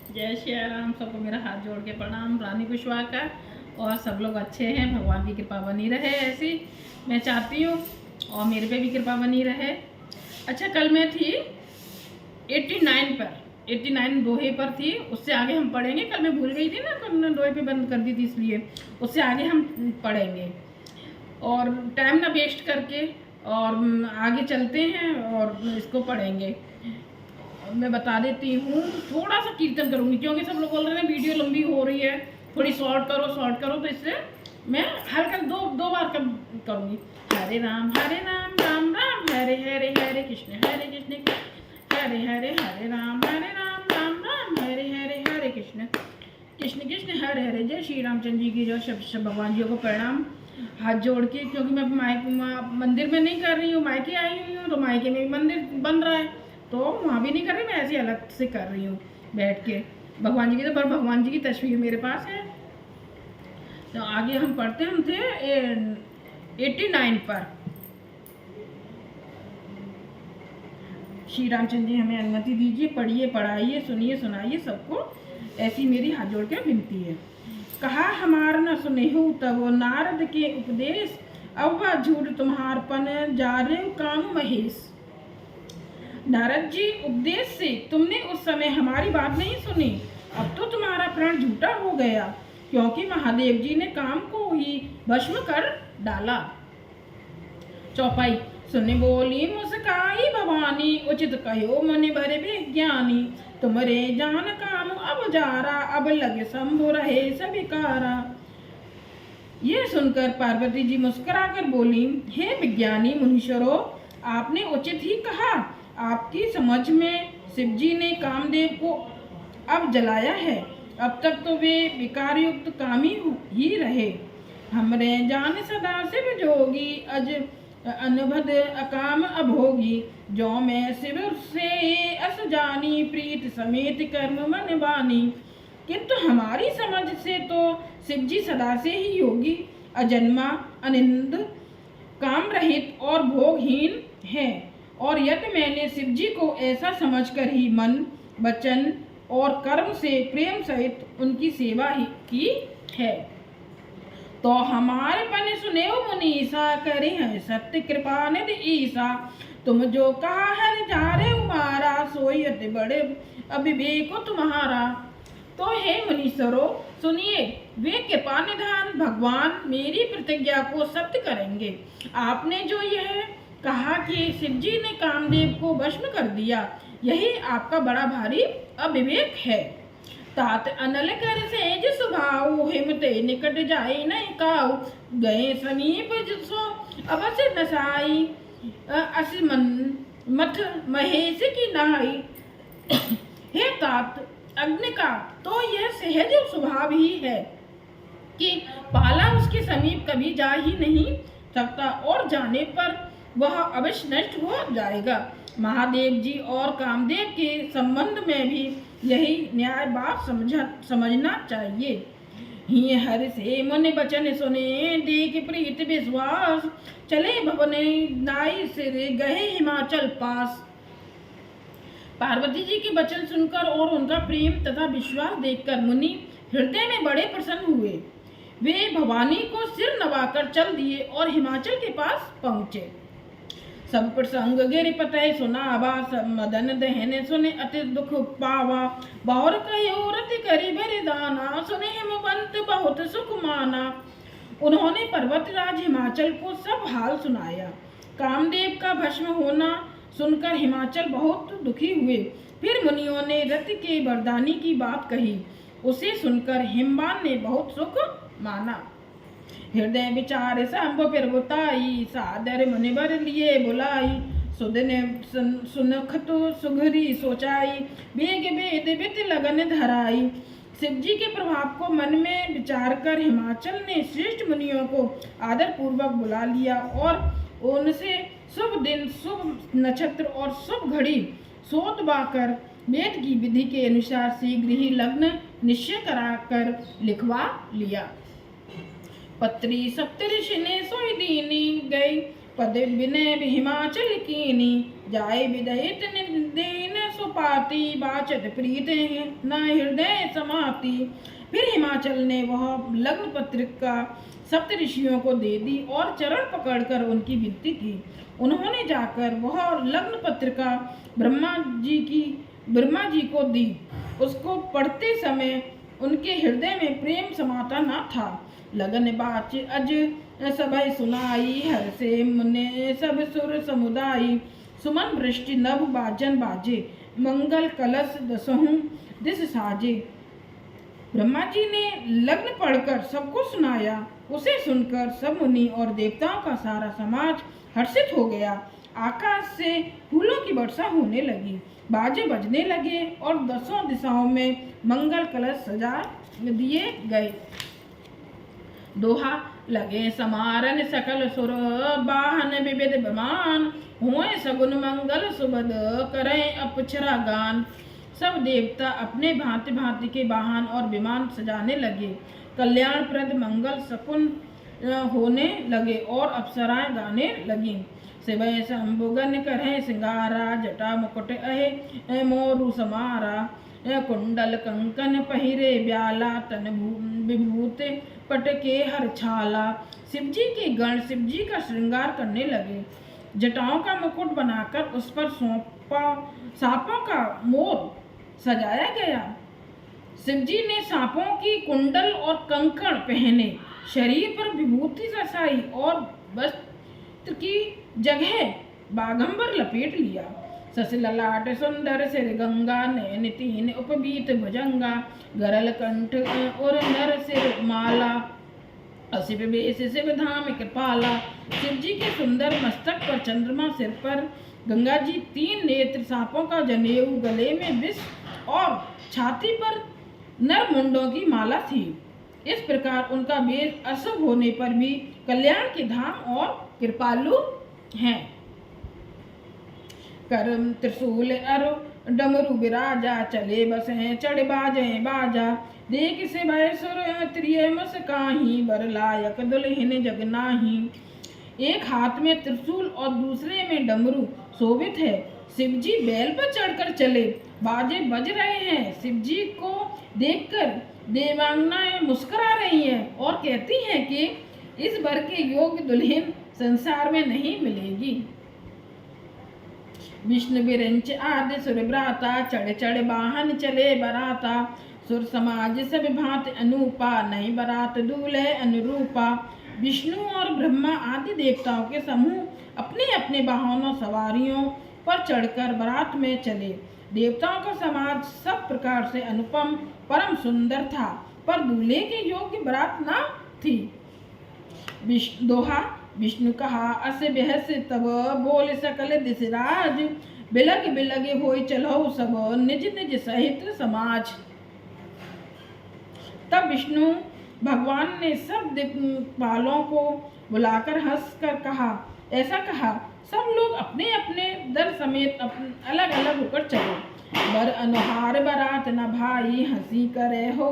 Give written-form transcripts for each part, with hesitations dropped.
जय श्री राम। सबको मेरा हाथ जोड़ के प्रणाम। रानी कुशवाहा का। और सब लोग अच्छे हैं, भगवान की कृपा बनी रहे ऐसी मैं चाहती हूँ, और मेरे पे भी कृपा बनी रहे। अच्छा, कल मैं थी 89 पर, 89 दोहे पर थी। उससे आगे हम पढ़ेंगे। कल मैं भूल गई थी ना, कल दोहे पे बंद कर दी थी, इसलिए उससे आगे हम पढ़ेंगे। और टाइम ना वेस्ट करके और आगे चलते हैं और इसको पढ़ेंगे। मैं बता देती हूँ, थोड़ा सा कीर्तन करूँगी क्योंकि सब लोग बोल रहे हैं वीडियो लंबी हो रही है, थोड़ी शॉर्ट करो शॉर्ट करो, तो इससे मैं हल्का दो बार करूँगी। हरे राम राम राम हरे हरे, हरे कृष्ण हरे हरे, हरे राम राम राम हरे हरे, हरे कृष्ण कृष्ण कृष्ण हरे हरे। जय श्री रामचंद्र जी की जो सब भगवान जी को प्रणाम हाथ जोड़ के, क्योंकि मैं मंदिर में नहीं कर रही हूँ, मायके आई हुई हूँ, तो मायके में भी मंदिर बन रहा है, तो वहाँ भी नहीं कर रही, मैं ऐसे अलग से कर रही हूँ बैठ के भगवान जी की। तो पर भगवान जी की तस्वीर मेरे पास है। तो आगे हम पढ़ते, हम थे 89 पर। श्री रामचंद्र जी हमें अनुमति दीजिए, पढ़िए पढ़ाइए सुनिए सुनाइए सबको, ऐसी मेरी हाथ जोड़ के विनती है। कहा हमार न सुनेहु तब नारद के उपदेश, अब वह झूठ तुम्हारपन जा रे काम महेश। नारद जी, उपदेश से तुमने उस समय हमारी बात नहीं सुनी, अब तो तुम्हारा प्रण झूठा हो गया, क्योंकि महादेव जी ने काम को ही भस्म कर डाला। चौपाई। सुन बोली मुस्काई भवानी, उचित कहो मन भरे विज्ञानी, तुमरे जान काम अब जारा, अब लगे शंभु रहे सबिकारा। ये सुनकर पार्वती जी मुस्कुराकर बोली, हे विज्ञानी मुनीश्वरों, आपने उचित ही कहा। आपकी समझ में शिव जी ने कामदेव को अब जलाया है, अब तक तो वे विकार युक्त कामी ही रहे। हमरे जान सदा शिव जोगी, अज अनभद अकाम अभोगी, जो मैं शिव से अस जानी, प्रीत समेत कर्म मन बानी। किंतु हमारी समझ से तो शिव जी सदा से ही योगी, अजन्मा, अनिंद, काम रहित और भोगहीन है। और यदि मैंने शिव जी को ऐसा समझकर ही मन, वचन और कर्म से प्रेम सहित उनकी सेवा ही की है, तो हमारे पन सुने मुनीसा, करे हैं सत्य कृपा निधि ईसा। तुम जो कहा है जा रे उमारा, सोई अति बड़े अविवेक तुम्हारा। तो हे मुनीश्वरों, सुनिए, वे कृपा निधान भगवान मेरी प्रतिज्ञा को सत्य करेंगे। आपने जो यह कहा कि शिव जी ने कामदेव को भस्म कर दिया, यही आपका बड़ा भारी अविवेक है। तात अनल कर सेज सुभाऊ, हिमते निकट जाए नहीं काऊ, गए समीप जिसो अवश्य नसाई, अस मन मथ महेश की नाई। हे तात, अग्नि का तो यह सहज स्वभाव ही है कि पाला उसके समीप कभी जा ही नहीं सकता, और जाने पर वह अवश्य नष्ट हो जाएगा। महादेव जी और कामदेव के संबंध में भी यही न्याय बात समझना चाहिए। ही हर से मन वचन सुने, देख प्रीत विश्वास, चले भवने नाई सिर गए हिमाचल पास। पार्वती जी के वचन सुनकर और उनका प्रेम तथा विश्वास देखकर मुनि हृदय में बड़े प्रसन्न हुए। वे भवानी को सिर नवाकर चल दिए और हिमाचल के पास पहुंचे। सब प्रसंग गिर पतय सुनावा, सब मदन दहन सुने अति दुख पावा, बाहर कहो रति करी बरिदाना, सुने हिमवंत बहुत सुख माना। उन्होंने पर्वतराज हिमाचल को सब हाल सुनाया। कामदेव का भस्म होना सुनकर हिमाचल बहुत दुखी हुए। फिर मुनियों ने रति के वरदानी की बात कही, उसे सुनकर हिमवान ने बहुत सुख माना। हृदय विचार संभ फिर बुताई, सादर मुनिवर लिए बुलाई, सुदने सुनखत सुघरी सोचाई, बेग वेद वित लगन धराई। शिव जी के प्रभाव को मन में विचार कर हिमाचल ने श्रेष्ठ मुनियों को आदर पूर्वक बुला लिया और उनसे शुभ दिन, शुभ नक्षत्र और शुभ घड़ी सोत बाकर वेद की विधि के अनुसार शीघ्र ही लग्न निश्चय कराकर लिखवा लिया। पत्री सप्तऋषि ने सोई दीनी गई, पद विनय हिमाचल कीनी, जाय विदहित निर्देन सुपाति, बाचत प्रीत न हृदय समाति। फिर हिमाचल ने वह लग्न पत्रिका सप्त ऋषियों को दे दी और चरण पकड़कर उनकी विनती की। उन्होंने जाकर वह लग्न पत्रिका ब्रह्मा जी को दी। उसको पढ़ते समय उनके हृदय में प्रेम समाता न था। लगन बाच अज सभय सुनाई, हर से मुने सब सुर समुदायी। सुमन वृष्टि नभ बाजन बाजे, मंगल कलश दसहु दिस साजे। ब्रह्मा जी ने लग्न पढ़कर सबको सुनाया। उसे सुनकर सब मुनि और देवताओं का सारा समाज हर्षित हो गया। आकाश से फूलों की वर्षा होने लगी, बाजे बजने लगे और दसों दिशाओं में मंगल कलश सजा दिए गए। दोहा लगे समारन सकल सुर, बाहन विविध विमान, हुए सगुन मंगल सुबद, करें अप्सरा गान। सब देवता अपने भांति भांति के वाहन और विमान सजाने लगे। कल्याणप्रद मंगल शकुन होने लगे और अप्सराएं गाने लगी। शिवय शंभुगन करें सिंगारा, जटा मुकुट अहे मोरु समारा। कुंडल कंकन पहिरे ब्याला, तन विभूत पटके हर छाला। शिवजी के गण शिवजी का श्रृंगार करने लगे। जटाओं का मुकुट बनाकर उस पर सांपों का मोर सजाया गया। शिवजी ने सांपों की कुंडल और कंकण पहने, शरीर पर विभूति रसाई और वस्त्र की जगह बागंबर लपेट लिया। सस ललाट सुंदर सिर गंगा, नयन तीन उपबीत भुजंगा। गरल कंठ और नर सिर माला, असिप बेश शिव धाम कृपाला। शिवजी के सुंदर मस्तक पर चंद्रमा, सिर पर गंगा जी, तीन नेत्र, सांपों का जनेऊ, गले में विष और छाती पर नर मुंडों की माला थी। इस प्रकार उनका वेश अशुभ होने पर भी कल्याण के धाम और कृपालु हैं। करम त्रिशूल अरु डमरु विराजा, चले बस हैं चढ़ बाजे बाजा। देख से भय सुर त्रिय मुस्काही, बर लायक दुल्हन जग नाही। एक हाथ में त्रिशूल और दूसरे में डमरू शोभित है। शिवजी बैल पर चढ़कर चले, बाजे बज रहे हैं। शिवजी को देखकर देवांगनाएं मुस्कुरा रही हैं और कहती हैं कि इस वर के योग्य दुल्हन संसार में नहीं मिलेगी। विष्णु विरंच आदि सुर ब्राता, चढ़ चढ़ वाहन चले बराता। सुर समाज सब भांति अनूपा, नहीं बरात दूल्हे अनुरूपा। विष्णु और ब्रह्मा आदि देवताओं के समूह अपने अपने वाहनों सवारियों पर चढ़कर बारात में चले। देवताओं का समाज सब प्रकार से अनुपम परम सुंदर था, पर दूल्हे के योग्य बारात न थी। दोहा विष्णु कहा अस बहस तब, बोल सकल दिशराज। बिलग बिलग होई चलो सब, निज निज सहित समाज। तब विष्णु भगवान ने सब दिक्पालों को बुलाकर हंसकर कहा, ऐसा कहा, सब लोग अपने अपने दल समेत अलग अलग होकर चलो। बर अनुहार बरात न भाई, हंसी करे हो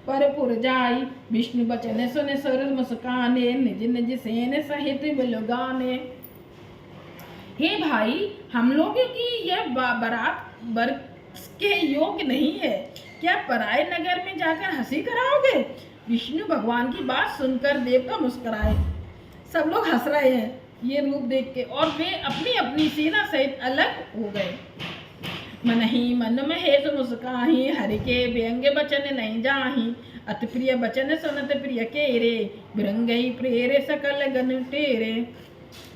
पर पुर जाई। विष्णु बचन सुन सुर मुस्काने, निज निज सेन सहित बिलगाने। हे भाई, हम लोगों की यह बारात बर के योग्य नहीं है, क्या पराये नगर में जाकर हंसी कराओगे? विष्णु भगवान की बात सुनकर देवता मुस्कुराए। सब लोग हंस रहे हैं ये रूप देख के, और वे अपनी अपनी सेना सहित अलग हो गए। मन ही मन में हेत मुस्काही, हरि के व्यंग बचन नहीं जाही। अति प्रिय बचन सुनत प्रिय केरे, बिरंगई प्रेरे सकल गन टेरे।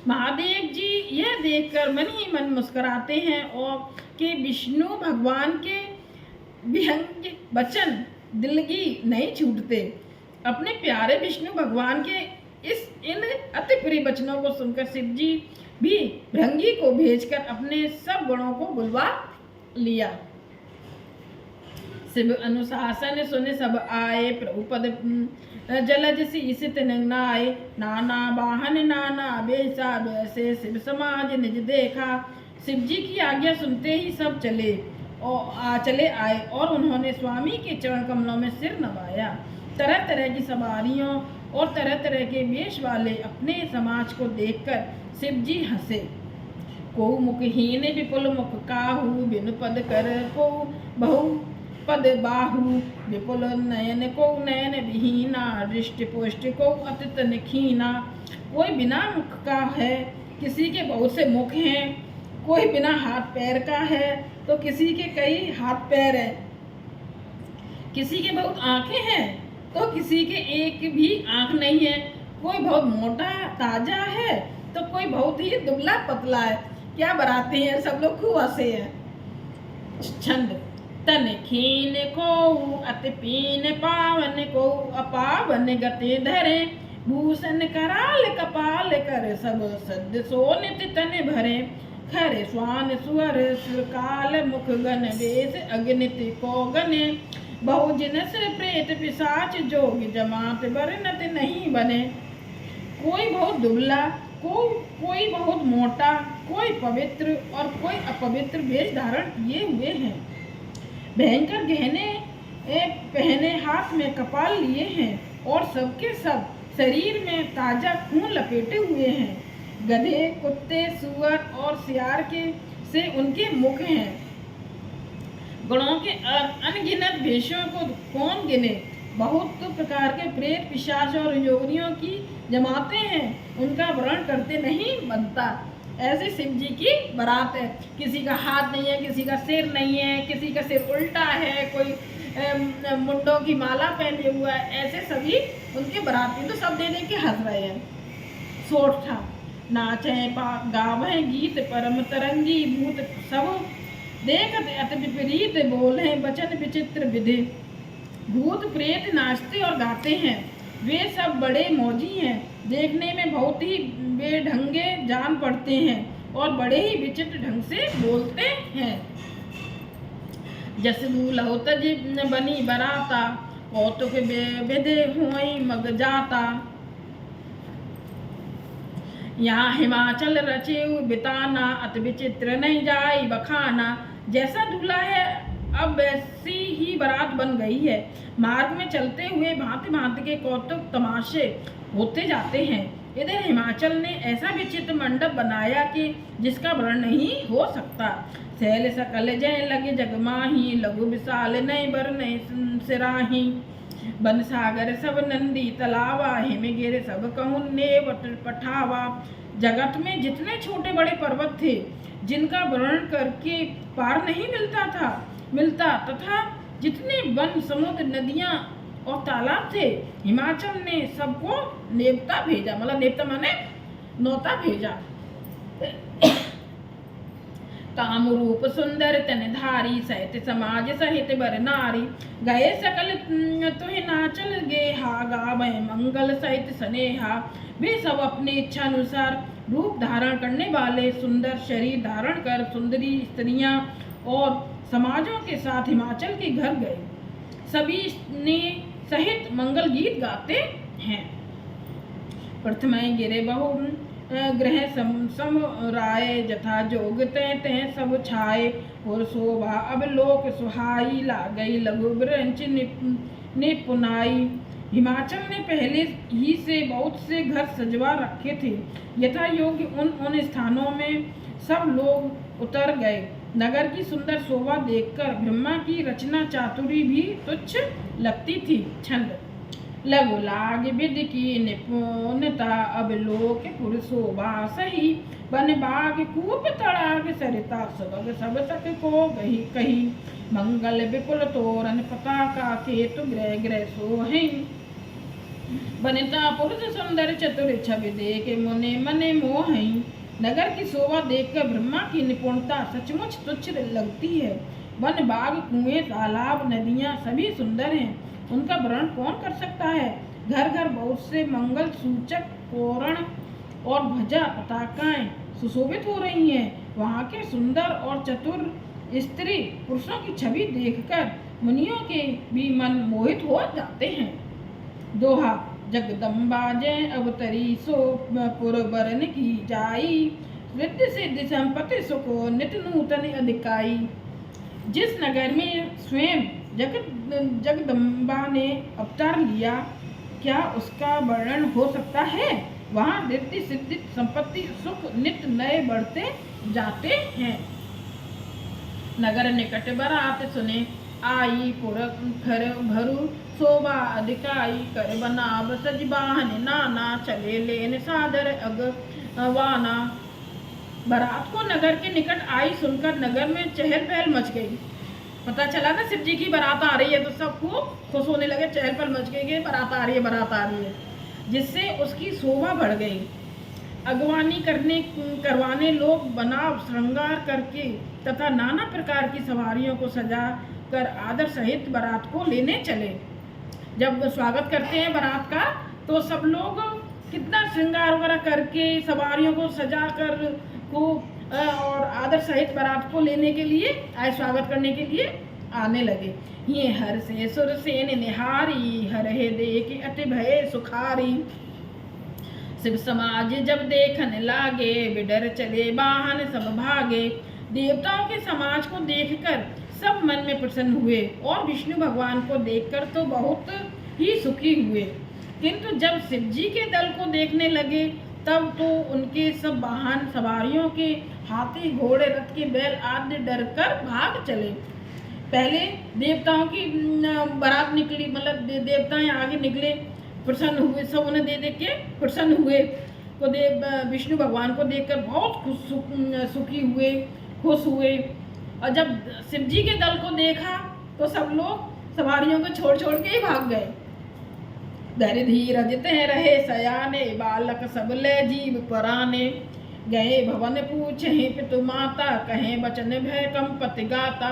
महादेव जी यह देखकर मन ही मन मुस्कुराते हैं और कि विष्णु भगवान के विहंग वचन दिलगी नहीं छूटते। अपने प्यारे विष्णु भगवान के इन अति प्रिय वचनों को सुनकर शिव जी भी भृंगी को भेजकर अपने सब गुणों को बुलवा लिया। शिव अनुशासन सुन सब आए, प्रभु पद जलज शीस तिनंगनाए। नाना वाहन नाना बेसा, वैसे शिव समाज निज देखा। शिव जी की आज्ञा सुनते ही सब चले आए और उन्होंने स्वामी के चरण कमलों में सिर नवाया। तरह तरह की सवारियों और तरह तरह के वेश वाले अपने समाज को देखकर शिव जी हंसे। को मुखहीन विपुल मुख काहू, बिनु पद कर को बहु पद बाहु, विपुल नयन को नयन विहीना, दृष्टि पुष्टि को अति तन खीना। कोई बिना मुख का है, किसी के बहुत से मुख हैं, कोई बिना हाथ पैर का है तो किसी के कई हाथ पैर हैं, किसी के बहुत आंखें हैं तो किसी के एक भी आंख नहीं है, कोई बहुत मोटा ताजा है तो कोई बहुत ही दुबला पतला है। क्या बराते हैं, सब लोग खूब हंसे हैं। छंद। तन खीन को अति पीन, पावन को अपावन गति धरे, भूषण कराल कपाल कर सब सद सोनित तन भरे, खरे स्वान सुअर काल मुख गण वेश, अग्नित को गने, बहुजन से प्रेत पिशाच जोग जमात वर्णत नहीं बने। कोई बहुत दुबला, कोई बहुत मोटा, कोई पवित्र और कोई अपवित्र वेश धारण किए हुए हैं, भयंकर गहने पहने, हाथ में कपाल लिए हैं और सबके सब शरीर में ताजा खून लपेटे हुए हैं। गधे, कुत्ते, सुअर और सियार के से उनके मुख हैं। गणों के अनगिनत भेषों को कौन गिने, बहुत प्रकार के प्रेत पिशाच और योगियों की जमाते हैं, उनका वर्ण करते नहीं बनता। ऐसे शिव जी की बारात है। किसी का हाथ नहीं है, किसी का सिर नहीं है, किसी का सिर उल्टा है, कोई मुंडों की माला पहने हुआ है, ऐसे सभी उनके बाराती तो सब दे दे के हंस रहे हैं। सोठ था। नाचे गावे गीत परम तरंगी, भूत सब देखत अति विपरीत बोले, वचन विचित्र विधि। भूत प्रेत नाचते और गाते हैं, वे सब बड़े मौजी हैं, देखने में बहुत ही बेढंगे जान पड़ते हैं और बड़े ही विचित्र ढंग से बोलते हैं। जस दूल्हो तज बनी बराता, कौतुक बेदे हुई मग जाता। यहाँ हिमाचल रचे बिताना, अति विचित्र नहीं जाई बखाना। जैसा दूल्हा है अब वैसी ही बारात बन गई है। मार्ग में चलते हुए भांति भांति के कौतुक तमाशे होते जाते हैं। इधर हिमाचल ने ऐसा विचित्र मंडप बनाया कि जिसका वर्ण नहीं हो सकता। सैल सकल जय लगे जगमाही, लघु विशाल नए बर नए सिराही। बन सागर सब नंदी तलावा, हिम गिर सब कहूँ ने पठावा। जगत में जितने छोटे बड़े पर्वत थे, जिनका वर्णन करके पार नहीं मिलता तथा जितने वन समुद्र नदियां और तालाब थे, हिमाचल ने सबको नेवता भेजा, मतलब नेवता माने नौता भेजा। काम रूप सुंदर तनधारी, सहित समाज सहित बर नारी। गए सकल तुहि नाचल गेहा, गावे मंगल सहित स्नेहा। वे सब अपनी इच्छा अनुसार रूप धारण करने वाले सुंदर शरीर धारण कर सुंदरी स्त्रियां और समाजों के साथ हिमाचल के घर गए। सभी ने सहित मंगल गीत गाते हैं। प्रथम गिरे बहु ग्रह सम राय, जथा जोग तय सब छाए। और शोभा अब लोक सुहाई, लागई लघु ब्रंच निपुनाई। हिमाचल ने पहले ही से बहुत से घर सजवा रखे थे। यथा योग्य उन स्थानों में सब लोग उतर गए। नगर की सुंदर शोभा देखकर ब्रह्मा की रचना चातुरी भी तुच्छ लगती थी। छंद। लघु लाग विधि की निपुणता, अब लोक पुर शोभा सही। बन बाग कूप तड़ाग सरिता, सब सक को गही कही। मंगल विपुल तोरण पताका, केतु ग्रह ग्रह सोहि। बनिता पुरुष सुंदर चतुर, छवि देख मुने मने मोहि। नगर की शोभा देखकर ब्रह्मा की निपुणता सचमुच तुच्छ लगती है। वन बाग कुएं तालाब नदियां सभी सुंदर हैं, उनका वर्णन कौन कर सकता है। घर घर बहुत से मंगल सूचक तोरण और ध्वजा पताकाएं सुशोभित हो रही हैं। वहाँ के सुंदर और चतुर स्त्री पुरुषों की छवि देखकर मुनियों के भी मन मोहित हो जाते हैं। दोहा। जगदम्बा जय अवतरी, सो पुरबरन की जाई। रिद्धि सिद्धि संपत्ति सुखो, नित नूतन अधिकाई। जिस नगर में स्वयं जगदम्बा ने अवतार लिया, क्या उसका वर्णन हो सकता है। वहाँ रिद्धि सिद्धि संपत्ति सुख नित्य नए बढ़ते जाते हैं। नगर निकट बरात सुने आई पुरखर भरु शोभा अधिकाई कर बनाब सज बाहन नाना चले लेन सादर अगवाना। बारात को नगर के निकट आई सुनकर नगर में चहल पहल मच गई। पता चला ना शिव जी की बारात आ रही है तो सब खूब खुश होने लगे, चहल पहल मच गई कि बारात आ रही है, बारात आ रही है, जिससे उसकी शोभा बढ़ गई। अगवानी करवाने लोग बनाव श्रृंगार करके तथा नाना प्रकार की सवारियों को सजा कर आदर सहित बारात को लेने चले। जब स्वागत करते हैं बारात का तो सब लोग कितना श्रृंगार वगैरह करके सवारियों को सजा कर को और आदर सहित बारात को लेने के लिए स्वागत करने के लिए आने लगे। ये हर से सुर से निहारी हरहे देख अति भय सुखारी। शिव समाज जब देखने लागे बिडर चले वाहन सब भागे। देवताओं के समाज को देखकर सब मन में प्रसन्न हुए और विष्णु भगवान को देखकर तो बहुत ही सुखी हुए, किंतु जब शिव जी के दल को देखने लगे तब तो उनके सब वाहन सवारियों के हाथी घोड़े रथ के बैल आदि डर कर भाग चले। पहले देवताओं की बारात निकली, मतलब देवताएं आगे निकले, प्रसन्न हुए, सब उन्हें देख के प्रसन्न हुए, को देव विष्णु भगवान को देखकर बहुत सुखी हुए, खुश हुए। और जब शिव जी के दल को देखा तो सब लोग सवारियों को छोड़ छोड़ के ही भाग गए। धैर्य धीरज तह रहे सयाने बालक सब ले जीव पराने। गए भवन पूछे पितु माता कहे बचन भय कंपति गाता।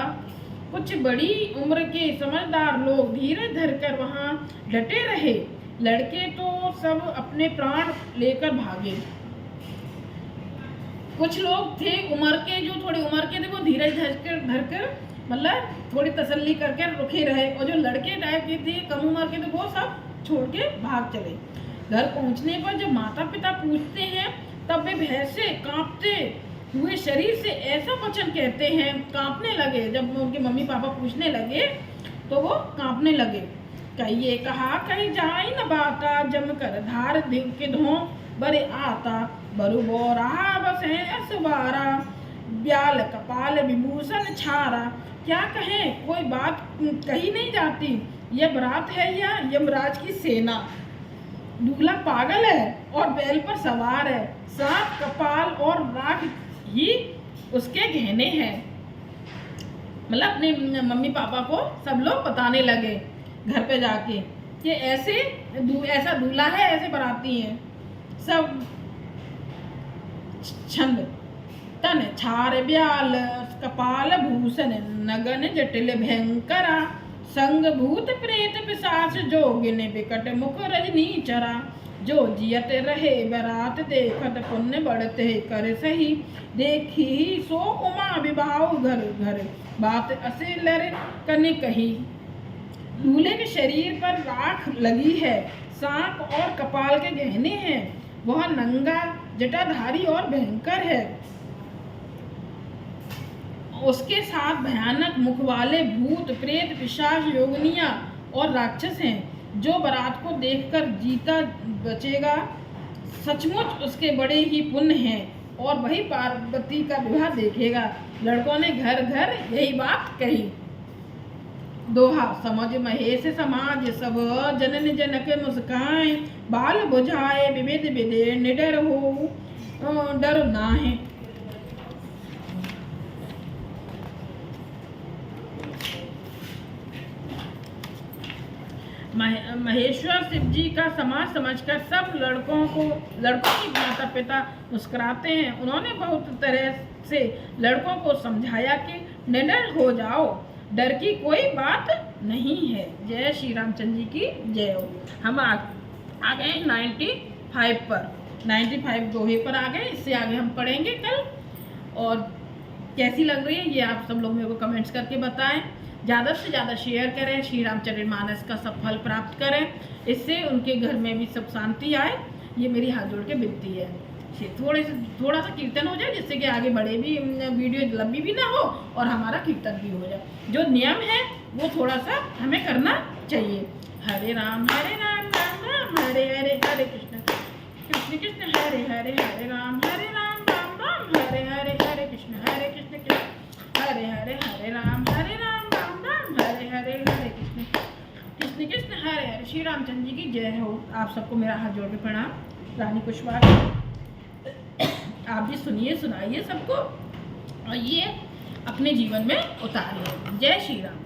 कुछ बड़ी उम्र के समझदार लोग धीरज धरकर वहाँ डटे रहे। लड़के तो सब अपने प्राण लेकर भागे। कुछ लोग थे उम्र के, जो थोड़ी उम्र के थे वो धीरज धरकर मतलब थोड़ी तसल्ली करके रुके रहे, और जो लड़के टाइप के थे कम उम्र के थे वो सब छोड़ के भाग चले। घर पहुंचने पर जब माता पिता पूछते हैं तब वे भय से कांपते हुए शरीर से ऐसा वचन कहते हैं, कांपने लगे। जब उनके मम्मी पापा पूछने लगे तो वो कांपने लगे। कहिए कहा कहीं जाई न बाता जम कर धार के धो बरे आता। बरु बोरा बस है असवारा ब्याल कपाल विभूषण छारा। क्या कहें कोई बात कही नहीं जाती, यह बारात है या यमराज की सेना। दूल्हा पागल है और बैल पर सवार है, सांप कपाल और राख ही उसके गहने हैं। मतलब अपने मम्मी पापा को सब लोग बताने लगे घर पे जाके कि ऐसा दूल्हा है, ऐसे बाराती हैं। सब छंद तन छार ब्याल कपाल भूषण नगन जटिल भयंकरा। संग भूत प्रेत पिशाच जोगिन बिकट मुख रजनी चरा। जो जियत रहे बरात देखत पुण्य बढ़ते कर सही। देखी सो उमा विभाव घर घर बात असे लर कने कही। दूल्हे के शरीर पर राख लगी है, सांप और कपाल के गहने हैं, वह नंगा जटाधारी और भयंकर है। उसके साथ भयानक मुख वाले भूत प्रेत पिशाच योगनिया और राक्षस हैं। जो बारात को देखकर जीता बचेगा सचमुच उसके बड़े ही पुण्य हैं और वही पार्वती का विवाह देखेगा। लड़कों ने घर घर यही बात कही। दोहा समझ महेश समाज सब जनन जनक मुस्काए। बाल बुझाए विविध विदे निडर हो डर नाहे। महेश्वर शिव जी का समाज समझकर सब लड़कों की माता पिता मुस्कुराते हैं। उन्होंने बहुत तरह से लड़कों को समझाया कि निडर हो जाओ, डर की कोई बात नहीं है। जय श्री रामचंद्र जी की जय हो। हम आ गए 95 पर, 95 दोहे पर आ गए। इससे आगे हम पढ़ेंगे कल। और कैसी लग रही है ये आप सब लोग मेरे को कमेंट्स करके बताएं। ज़्यादा से ज़्यादा शेयर करें, श्री रामचरितमानस का सफल प्राप्त करें, इससे उनके घर में भी सब शांति आए। ये मेरी हाथ जोड़ के विनती है। थोड़ा सा कीर्तन हो जाए जिससे कि आगे बढ़े भी, वीडियो लंबी भी ना हो और हमारा कीर्तन भी हो जाए। जो नियम है वो थोड़ा सा हमें करना चाहिए। हरे राम राम राम हरे हरे, हरे कृष्ण कृष्ण कृष्ण हरे हरे, हरे राम राम राम हरे हरे, हरे कृष्ण कृष्ण हरे हरे, हरे राम राम राम हरे हरे, हरे कृष्ण कृष्ण कृष्ण हरे हरे। श्री रामचंद्र जी की जय हो। आप सबको मेरा हाथ जोड़ के प्रणाम। रानी कुशवाहा, आप भी सुनिए सुनाइए सबको और ये अपने जीवन में उतारिए। जय श्री राम।